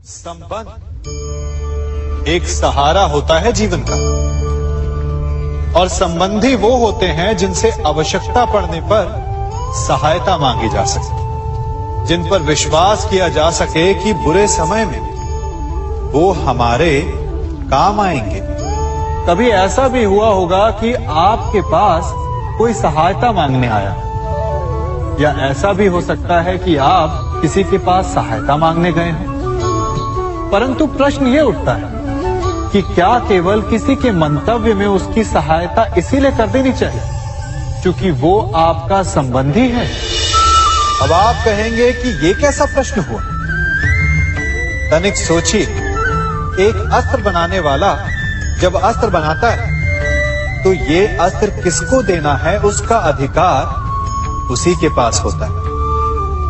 संबंध एक सहारा होता है जीवन का, और संबंधी वो होते हैं जिनसे आवश्यकता पड़ने पर सहायता मांगी जा सके, जिन पर विश्वास किया जा सके कि बुरे समय में वो हमारे काम आएंगे। कभी ऐसा भी हुआ होगा कि आपके पास कोई सहायता मांगने आया, या ऐसा भी हो सकता है कि आप किसी के पास सहायता मांगने गए हैं। परंतु प्रश्न ये उठता है कि क्या केवल किसी के मंतव्य में उसकी सहायता इसीलिए कर देनी चाहिए क्योंकि वो आपका संबंधी है? अब आप कहेंगे कि ये कैसा प्रश्न हुआ? तनिक सोचिए, एक अस्त्र बनाने वाला जब अस्त्र बनाता है तो ये अस्त्र किसको देना है उसका अधिकार उसी के पास होता है।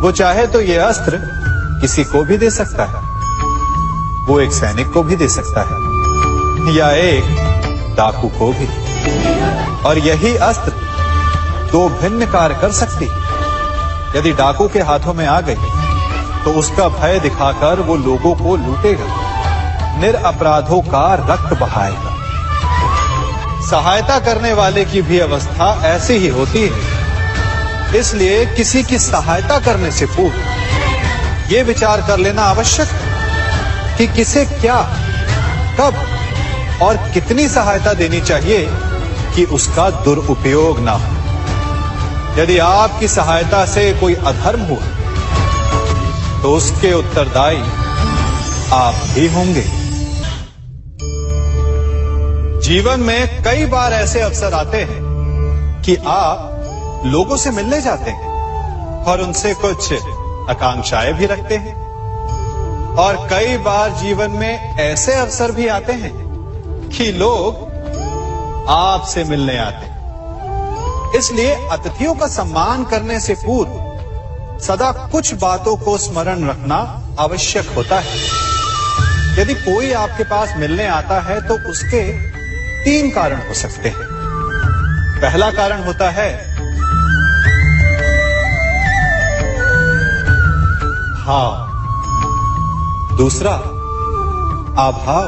वो चाहे तो ये अस्त्र किसी को भी दे सकता है, वो एक सैनिक को भी दे सकता है या एक डाकू को भी, और यही अस्त्र दो भिन्न कार्य कर सकती है। यदि डाकू के हाथों में आ गई तो उसका भय दिखाकर वो लोगों को लूटेगा, निरपराधों का रक्त बहाएगा। सहायता करने वाले की भी अवस्था ऐसी ही होती है। इसलिए किसी की सहायता करने से पूर्व ये विचार कर लेना आवश्यक है कि किसे क्या, कब और कितनी सहायता देनी चाहिए कि उसका दुरुपयोग ना हो। यदि आपकी सहायता से कोई अधर्म हुआ तो उसके उत्तरदायी आप ही होंगे। जीवन में कई बार ऐसे अवसर आते हैं कि आप लोगों से मिलने जाते हैं और उनसे कुछ आकांक्षाएं भी रखते हैं, और कई बार जीवन में ऐसे अवसर भी आते हैं कि लोग आपसे मिलने आते हैं। इसलिए अतिथियों का सम्मान करने से पूर्व सदा कुछ बातों को स्मरण रखना आवश्यक होता है। यदि कोई आपके पास मिलने आता है तो उसके 3 कारण हो सकते हैं। पहला कारण होता है भाव, दूसरा अभाव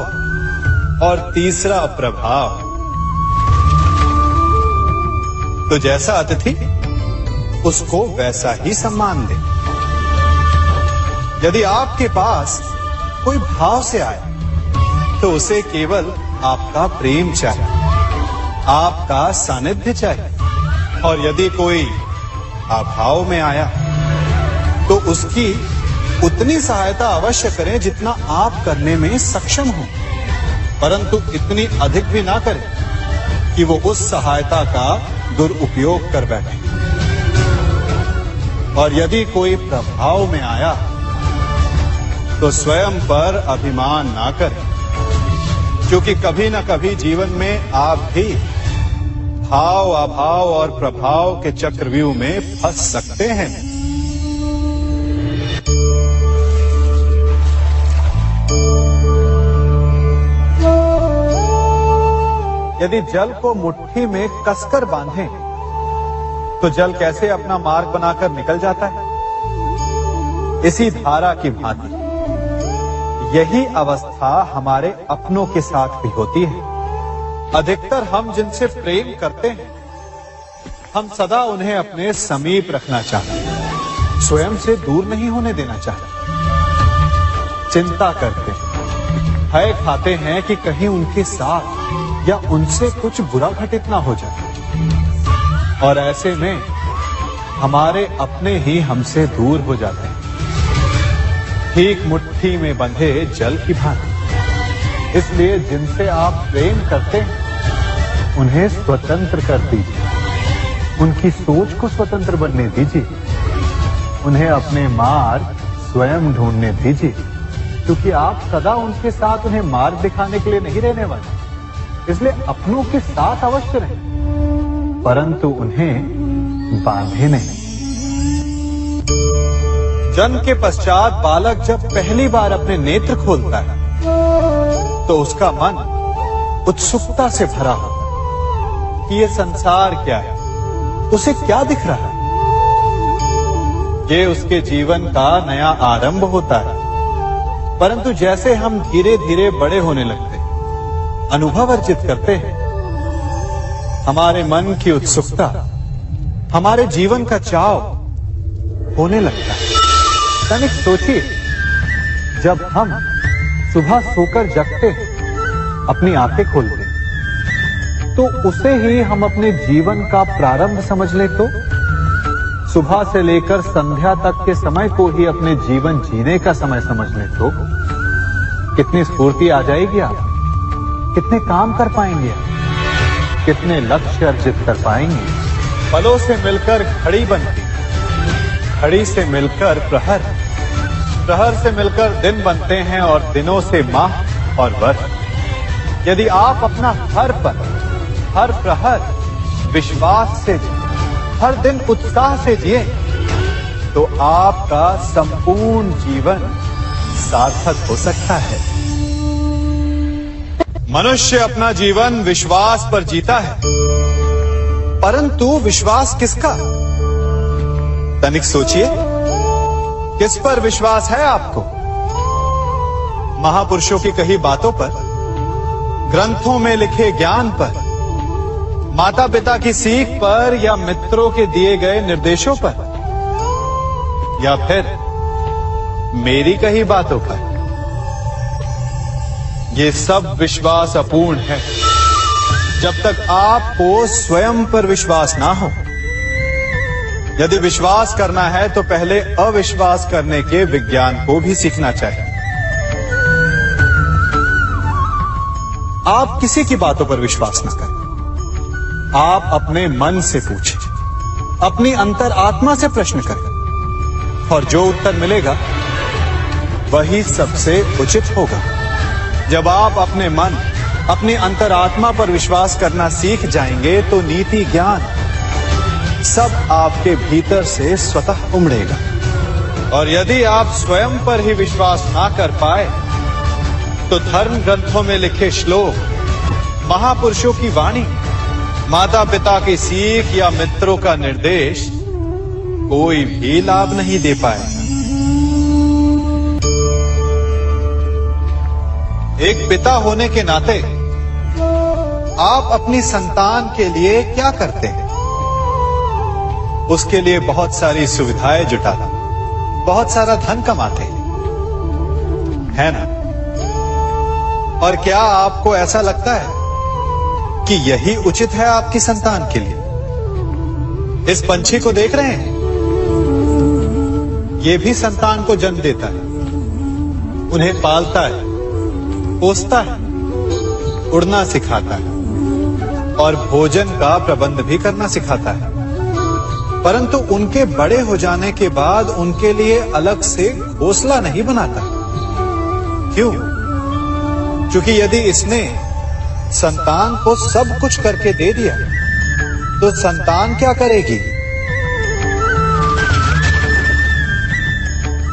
और तीसरा प्रभाव। तो जैसा अतिथि उसको वैसा ही सम्मान दे। यदि आपके पास कोई भाव से आए तो उसे केवल आपका प्रेम चाहिए, आपका सानिध्य चाहिए, और यदि कोई अभाव में आया तो उसकी उतनी सहायता अवश्य करें जितना आप करने में सक्षम हो, परंतु इतनी अधिक भी ना करें कि वो उस सहायता का दुरुपयोग कर बैठे। और यदि कोई प्रभाव में आया तो स्वयं पर अभिमान ना करें, क्योंकि कभी ना कभी जीवन में आप भी भाव, अभाव और प्रभाव के चक्रव्यूह में फंस सकते हैं। यदि जल को मुट्ठी में कसकर बांधें तो जल कैसे अपना मार्ग बनाकर निकल जाता है? इसी धारा की भांति यही अवस्था हमारे अपनों के साथ भी होती है। अधिकतर हम जिनसे प्रेम करते हैं हम सदा उन्हें अपने समीप रखना चाहते हैं, स्वयं से दूर नहीं होने देना चाहते। चिंता करते हैं, भय खाते हैं कि कहीं उनके साथ या उनसे कुछ बुरा घटित ना हो जाए, और ऐसे में हमारे अपने ही हमसे दूर हो जाते हैं, ठीक मुट्ठी में बंधे जल की भांति। इसलिए जिनसे आप प्रेम करते हैं उन्हें स्वतंत्र कर दीजिए, उनकी सोच को स्वतंत्र बनने दीजिए, उन्हें अपने मार्ग स्वयं ढूंढने दीजिए, क्योंकि आप सदा उनके साथ उन्हें मार्ग दिखाने के लिए नहीं रहने वाले। इसलिए अपनों के साथ अवश्य रहें, परंतु उन्हें बांधे नहीं। जन्म के पश्चात बालक जब पहली बार अपने नेत्र खोलता है तो उसका मन उत्सुकता से भरा होता है कि ये संसार क्या है, उसे क्या दिख रहा है। ये उसके जीवन का नया आरंभ होता है। परंतु जैसे हम धीरे धीरे बड़े होने लगते हैं, अनुभव अर्जित करते हैं, हमारे मन की उत्सुकता, हमारे जीवन का चाव होने लगता है। तनिक सोचिए, जब हम सुबह सोकर जगते हैं, अपनी आंखें खोलते हैं, तो उसे ही हम अपने जीवन का प्रारंभ समझ ले तो सुबह से लेकर संध्या तक के समय को ही अपने जीवन जीने का समय समझ ले तो कितनी स्फूर्ति आ जाएगी आप, कितने काम कर पाएंगे आप, कितने लक्ष्य अर्जित कर पाएंगे। फलों से मिलकर घड़ी बनती, घड़ी से मिलकर प्रहर, प्रहर से मिलकर दिन बनते हैं और दिनों से माह और वर्ष। यदि आप अपना हर पल, हर प्रहर विश्वास से, हर दिन उत्साह से जिए, तो आपका संपूर्ण जीवन सार्थक हो सकता है। मनुष्य अपना जीवन विश्वास पर जीता है, परंतु विश्वास किसका? तनिक सोचिए, किस पर विश्वास है आपको? महापुरुषों की कही बातों पर, ग्रंथों में लिखे ज्ञान पर, माता पिता की सीख पर, या मित्रों के दिए गए निर्देशों पर, या फिर मेरी कही बातों पर? ये सब विश्वास अपूर्ण है जब तक आपको स्वयं पर विश्वास ना हो। यदि विश्वास करना है तो पहले अविश्वास करने के विज्ञान को भी सीखना चाहिए। आप किसी की बातों पर विश्वास न करें, आप अपने मन से पूछें, अपनी अंतर आत्मा से प्रश्न करें, और जो उत्तर मिलेगा वही सबसे उचित होगा। जब आप अपने मन, अपनी अंतरात्मा पर विश्वास करना सीख जाएंगे तो नीति ज्ञान सब आपके भीतर से स्वतः उमड़ेगा। और यदि आप स्वयं पर ही विश्वास ना कर पाए तो धर्म ग्रंथों में लिखे श्लोक, महापुरुषों की वाणी, माता पिता की सीख या मित्रों का निर्देश कोई भी लाभ नहीं दे पाएगा। एक पिता होने के नाते आप अपनी संतान के लिए क्या करते हैं? उसके लिए बहुत सारी सुविधाएं जुटाते, बहुत सारा धन कमाते हैं ना? और क्या आपको ऐसा लगता है कि यही उचित है आपकी संतान के लिए? इस पंछी को देख रहे हैं, ये भी संतान को जन्म देता है, उन्हें पालता है, पोसता है, उड़ना सिखाता है और भोजन का प्रबंध भी करना सिखाता है। परंतु उनके बड़े हो जाने के बाद उनके लिए अलग से घोंसला नहीं बनाता। क्यों? क्योंकि यदि इसने संतान को सब कुछ करके दे दिया तो संतान क्या करेगी?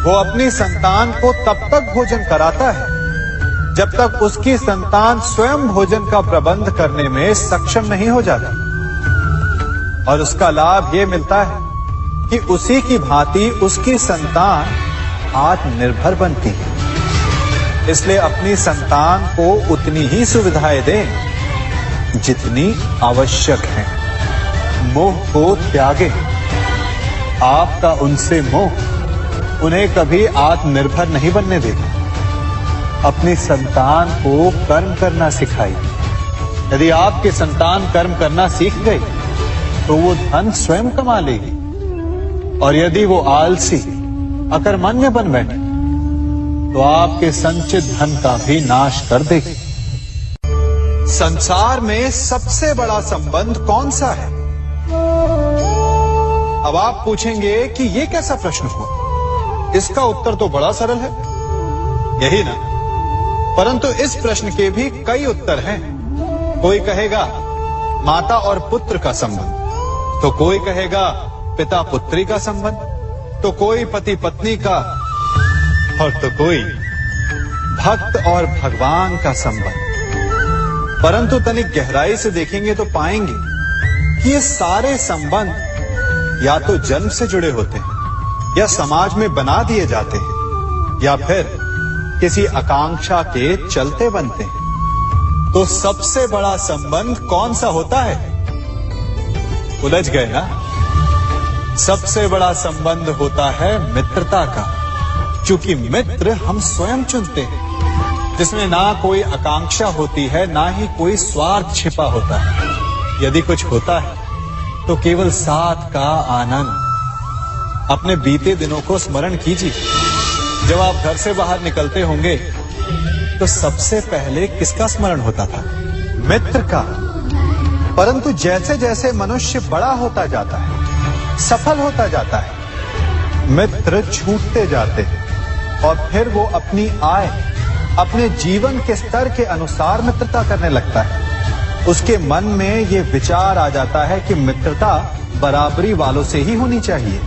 वो अपनी संतान को तब तक भोजन कराता है जब तक उसकी संतान स्वयं भोजन का प्रबंध करने में सक्षम नहीं हो जाता। और उसका लाभ ये मिलता है कि उसी की भांति उसकी संतान आत्मनिर्भर बनती है। इसलिए अपनी संतान को उतनी ही सुविधाएं दें जितनी आवश्यक है। मोह को त्यागें। आपका उनसे मोह उन्हें कभी आत्मनिर्भर नहीं बनने देगा। अपनी संतान को कर्म करना सिखाइए। यदि आपकी संतान कर्म करना सीख गई तो वो धन स्वयं कमा लेगी, और यदि वो आलसी, अकर्मण्य बन बैठे तो आपके संचित धन का भी नाश कर देगी। संसार में सबसे बड़ा संबंध कौन सा है? अब आप पूछेंगे कि ये कैसा प्रश्न हुआ? इसका उत्तर तो बड़ा सरल है, यही ना? परंतु इस प्रश्न के भी कई उत्तर हैं। कोई कहेगा माता और पुत्र का संबंध, तो कोई कहेगा पिता पुत्री का संबंध, तो कोई पति पत्नी का, और तो कोई भक्त और भगवान का संबंध। परंतु तनिक गहराई से देखेंगे तो पाएंगे कि ये सारे संबंध या तो जन्म से जुड़े होते हैं, या समाज में बना दिए जाते हैं, या फिर किसी आकांक्षा के चलते बनते हैं। तो सबसे बड़ा संबंध कौन सा होता है? उलझ गए ना? सबसे बड़ा संबंध होता है मित्रता का, क्योंकि मित्र हम स्वयं चुनते हैं, जिसमें ना कोई आकांक्षा होती है, ना ही कोई स्वार्थ छिपा होता है। यदि कुछ होता है तो केवल साथ का आनंद। अपने बीते दिनों को स्मरण कीजिए। जब आप घर से बाहर निकलते होंगे तो सबसे पहले किसका स्मरण होता था? मित्र का। परंतु जैसे जैसे मनुष्य बड़ा होता जाता है, सफल होता जाता है, मित्र छूटते जाते हैं और फिर वो अपनी आय, अपने जीवन के स्तर के अनुसार मित्रता करने लगता है। उसके मन में ये विचार आ जाता है कि मित्रता बराबरी वालों से ही होनी चाहिए।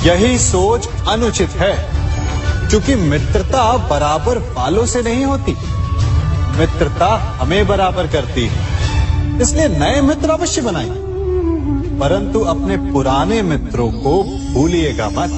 यही सोच अनुचित है, क्योंकि मित्रता बराबर वालों से नहीं होती। मित्रता हमें बराबर करती है। इसलिए नए मित्र अवश्य बनाइए, परंतु अपने पुराने मित्रों को भूलिएगा मत।